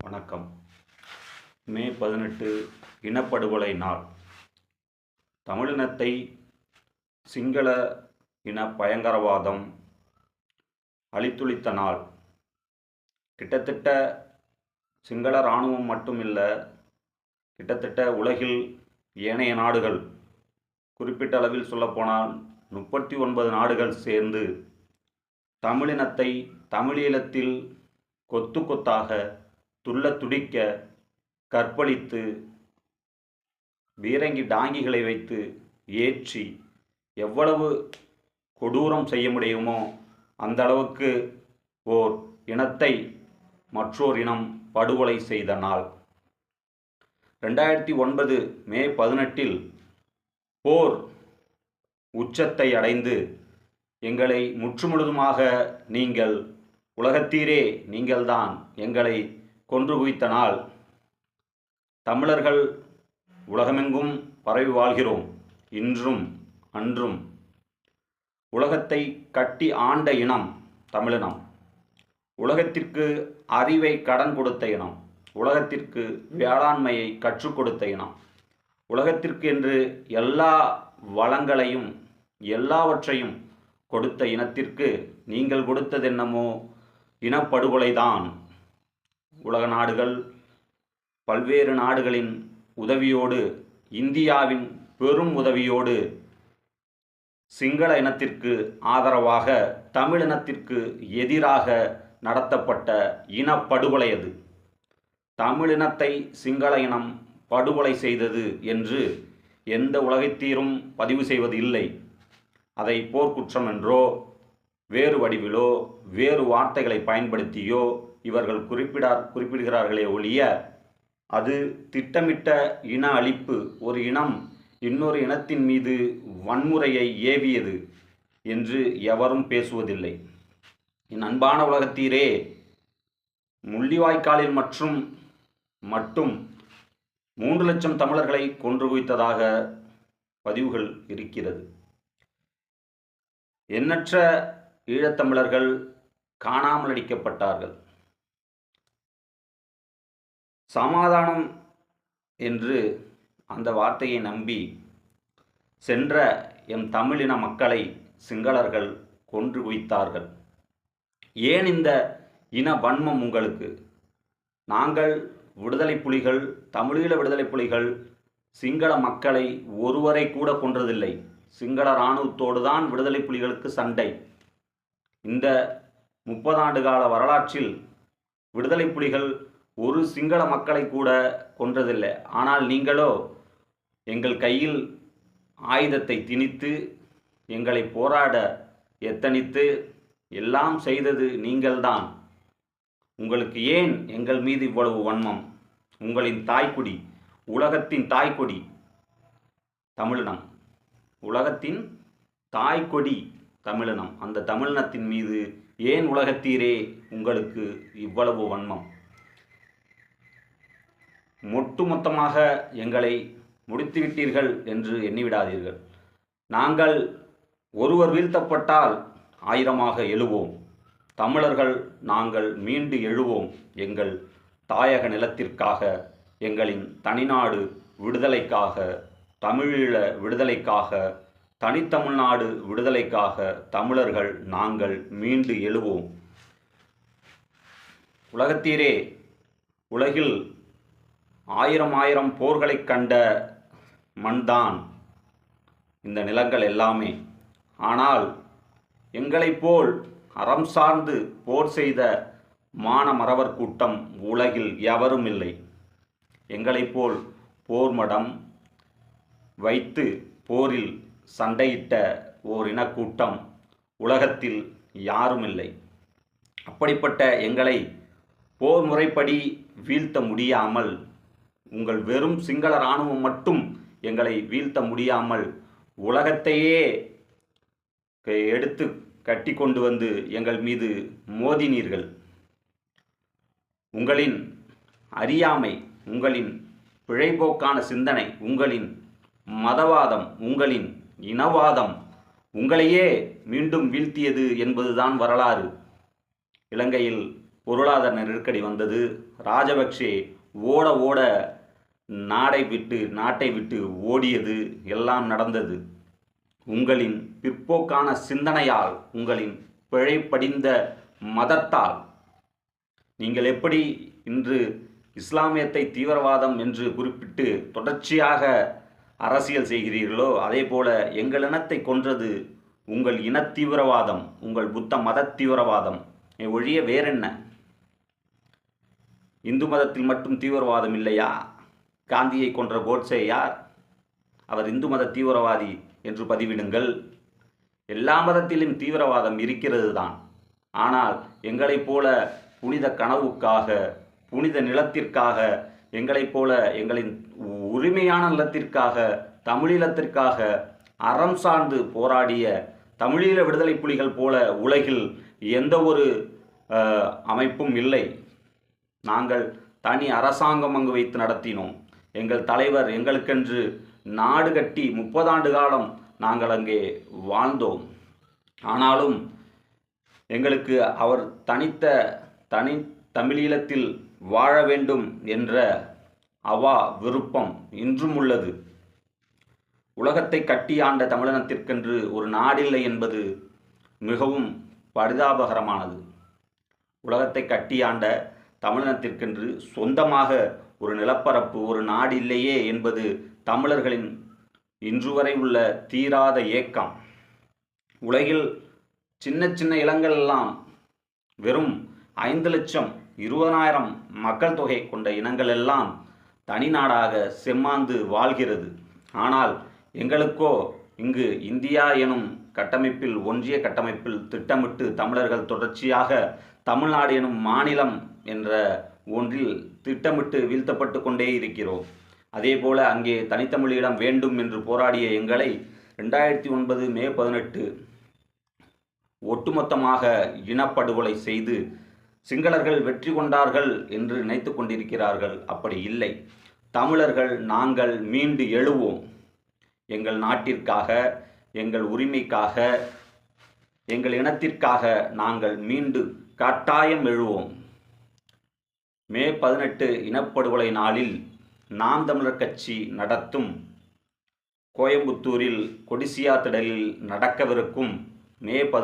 வணக்கம். மே 18 இனப்படுகொலை நாள். தமிழினத்தை சிங்கள இன பயங்கரவாதம் அழித்துளித்த நாள். கிட்டத்தட்ட சிங்கள இராணுவம் மட்டுமில்ல, கிட்டத்தட்ட உலகில் ஏனைய நாடுகள், குறிப்பிட்ட அளவில் சொல்லப்போனால் 39 நாடுகள் சேர்ந்து தமிழினத்தை தமிழீழத்தில் கொத்து கொத்தாக துள்ள துடிக்க கற்பழித்து பீரங்கி டாங்கிகளை வைத்து ஏற்றி எவ்வளவு கொடூரம் செய்ய முடியுமோ அந்த அளவுக்கு ஓர் இனத்தை மற்றோர் இனம் படுகொலை செய்த நாள். 2009 மே 18 போர் உச்சத்தை அடைந்து எங்களை முற்றுமுழுதுமாக நீங்கள் உலகத்தீரே நீங்கள்தான் எங்களை கொன்று குவித்த நாள். தமிழர்கள் உலகமெங்கும் பரவி வாழ்கிறோம். இன்றும் அன்றும் உலகத்தை கட்டி ஆண்ட இனம் தமிழினம். உலகத்திற்கு அறிவை கடன் கொடுத்த இனம். உலகத்திற்கு வேளாண்மையை கற்றுக் கொடுத்த இனம். உலகத்திற்கு என்று எல்லா வளங்களையும் எல்லாவற்றையும் கொடுத்த இனத்திற்கு நீங்கள் கொடுத்ததென்னமோ இனப்படுகொலைதான். உலக நாடுகள், பல்வேறு நாடுகளின் உதவியோடு, இந்தியாவின் பெரும் உதவியோடு சிங்கள இனத்திற்கு ஆதரவாக தமிழினத்திற்கு எதிராக நடத்தப்பட்ட இனப்படுகொலை அது. தமிழினத்தை சிங்கள இனம் படுகொலை செய்தது என்று எந்த உலகத்தீரும் பதிவு செய்வது இல்லை. அதை போர்க்குற்றம் என்றோ வேறு வடிவிலோ வேறு வார்த்தைகளை பயன்படுத்தியோ இவர்கள் குறிப்பிடுகிறார்களே ஒழிய அது திட்டமிட்ட இன அழிப்பு, ஒரு இனம் இன்னொரு இனத்தின் மீது வன்முறையை ஏவியது என்று எவரும் பேசுவதில்லை. என் அன்பான உலகத்தீரே, முள்ளிவாய்க்காலில் மட்டும் 3 லட்சம் தமிழர்களை கொன்று குவித்ததாக பதிவுகள் இருக்கிறது. எண்ணற்ற ஈழத்தமிழர்கள் காணாமல் அடிக்கப்பட்டார்கள். சமாதானம் என்று அந்த வார்த்தையை நம்பி சென்ற எம் தமிழின மக்களை சிங்களர்கள் கொன்று குவித்தார்கள். ஏன் இந்த இன வன்மம் உங்களுக்கு? நாங்கள் விடுதலை புலிகள், தமிழீழ விடுதலை புலிகள் சிங்கள மக்களை ஒருவரை கூட கொன்றதில்லை. சிங்கள இராணுவத்தோடு தான் விடுதலை புலிகளுக்கு சண்டை. இந்த 30 ஆண்டு கால வரலாற்றில் விடுதலை புலிகள் ஒரு சிங்கள மக்களை கூட கொன்றதில்லை. ஆனால் நீங்களோ எங்கள் கையில் ஆயுதத்தை திணித்து எங்களை போராட எத்தனித்து எல்லாம் செய்தது நீங்கள்தான். உங்களுக்கு ஏன் எங்கள் மீது இவ்வளவு வன்மம்? உங்களின் தாய்க்குடி, உலகத்தின் தாய்க்கொடி தமிழினம், உலகத்தின் தாய்க்கொடி தமிழினம். அந்த தமிழினத்தின் மீது ஏன் உலகத்தீரே உங்களுக்கு இவ்வளவு வன்மம்? ஒட்டுமொத்தமாக எங்களை முடித்துவிட்டீர்கள் என்று எண்ணிவிடாதீர்கள். நாங்கள் ஒருவர் வீழ்த்தப்பட்டால் 1000ஆக எழுவோம். தமிழர்கள் நாங்கள் மீண்டு எழுவோம். எங்கள் தாயக நிலத்திற்காக, எங்களின் தனிநாடு விடுதலைக்காக, தமிழீழ விடுதலைக்காக, தனித்தமிழ்நாடு விடுதலைக்காக தமிழர்கள் நாங்கள் மீண்டு எழுவோம். உலகத்தீரே, உலகில் 1000 போர்களை கண்ட மண்தான் இந்த நிலங்கள் எல்லாமே. ஆனால் எங்களைப் போல் அறம் சார்ந்து போர் செய்த மானமறவர் கூட்டம் உலகில் எவரும் இல்லை. எங்களைப் போல் போர் மடம் வைத்து போரில் சண்டையிட்ட ஓர் இனக்கூட்டம் உலகத்தில் யாரும் இல்லை. அப்படிப்பட்ட எங்களை போர் முறைப்படி வீழ்த்த முடியாமல், உங்கள் வெறும் சிங்கள இராணுவம் மட்டும் எங்களை வீழ்த்த முடியாமல் உலகத்தையே எடுத்து கட்டி கொண்டு வந்து எங்கள் மீது மோதினீர்கள். உங்களின் அறியாமை, உங்களின் பிழைபோக்கான சிந்தனை, உங்களின் மதவாதம், உங்களின் இனவாதம் உங்களையே மீண்டும் வீழ்த்தியது என்பதுதான் வரலாறு. இலங்கையில் பொருளாதார நெருக்கடி வந்தது. ராஜபக்சே ஓட ஓட நாட்டை விட்டு ஓடியது. எல்லாம் நடந்தது உங்களின் பிற்போக்கான சிந்தனையால், உங்களின் பிழைப்படிந்த மதத்தால். நீங்கள் எப்படி இன்று இஸ்லாமியத்தை தீவிரவாதம் என்று குறிப்பிட்டு தொடர்ச்சியாக அரசியல் செய்கிறீர்களோ, அதே போல எங்கள் இனத்தை கொன்றது உங்கள் இன தீவிரவாதம், உங்கள் புத்த மத தீவிரவாதம் ஒழிய வேறென்ன? இந்து மதத்தில் மட்டும் தீவிரவாதம் இல்லையா? காந்தியை கொன்ற கோட்சே யார்? அவர் இந்து மத தீவிரவாதி என்று பதிவிடுங்கள். எல்லா மதத்திலும் தீவிரவாதம் இருக்கிறது தான். ஆனால் எங்களைப் போல புனித கனவுக்காக, புனித நிலத்திற்காக, எங்களைப் போல எங்களின் உரிமையான நிலத்திற்காக, தமிழீழத்திற்காக அறம் சார்ந்து போராடிய தமிழீழ விடுதலை புலிகள் போல உலகில் எந்த ஒரு அமைப்பும் இல்லை. நாங்கள் தனி அரசாங்கம் அங்கு வைத்து நடத்தினோம். எங்கள் தலைவர் எங்களுக்கென்று நாடு கட்டி 30 ஆண்டு காலம் நாங்கள் அங்கே வாழ்ந்தோம். ஆனாலும் எங்களுக்கு அவர் தனி தமிழீழத்தில் வாழ வேண்டும் என்ற விருப்பம் இன்றும் உள்ளது. உலகத்தை கட்டி ஆண்ட தமிழினத்திற்கென்று ஒரு நாடில்லை என்பது மிகவும் பரிதாபகரமானது. உலகத்தை கட்டி ஆண்ட தமிழினத்திற்கென்று சொந்தமாக ஒரு நிலப்பரப்பு, ஒரு நாடு இல்லையே என்பது தமிழர்களின் இன்று வரை உள்ள தீராத ஏக்கம். உலகில் சின்ன சின்ன இனங்கள் எல்லாம் வெறும் 5 லட்சம் 20,000 மக்கள் தொகை கொண்ட இனங்கள் எல்லாம் தனி நாடாக செம்மாந்து வாழ்கிறது. ஆனால் எங்களுக்கோ இங்கு இந்தியா எனும் கட்டமைப்பில், ஒன்றிய கட்டமைப்பில் திட்டமிட்டு தமிழர்கள் தொடர்ச்சியாக தமிழ்நாடு எனும் மாநிலம் என்ற ஒன்றில் திட்டமிட்டு வீழ்த்தப்பட்டு கொண்டே இருக்கிறோம். அதேபோல அங்கே தனித்தமிழீழம் வேண்டும் என்று போராடிய எங்களை 2009 மே 18 ஒட்டுமொத்தமாக இனப்படுகொலை செய்து சிங்களர்கள் வெற்றி கொண்டார்கள் என்று நினைத்து கொண்டிருக்கிறார்கள். அப்படி இல்லை. தமிழர்கள் நாங்கள் மீண்டு எழுவோம். எங்கள் நாட்டிற்காக, எங்கள் உரிமைக்காக, எங்கள் இனத்திற்காக நாங்கள் மீண்டு கட்டாயம் எழுவோம். மே 18 இனப்படுகொலை நாளில் நாம் தமிழர் கட்சி நடத்தும் கோயம்புத்தூரில் கொடிசியா திடலில் நடக்கவிருக்கும் மே 18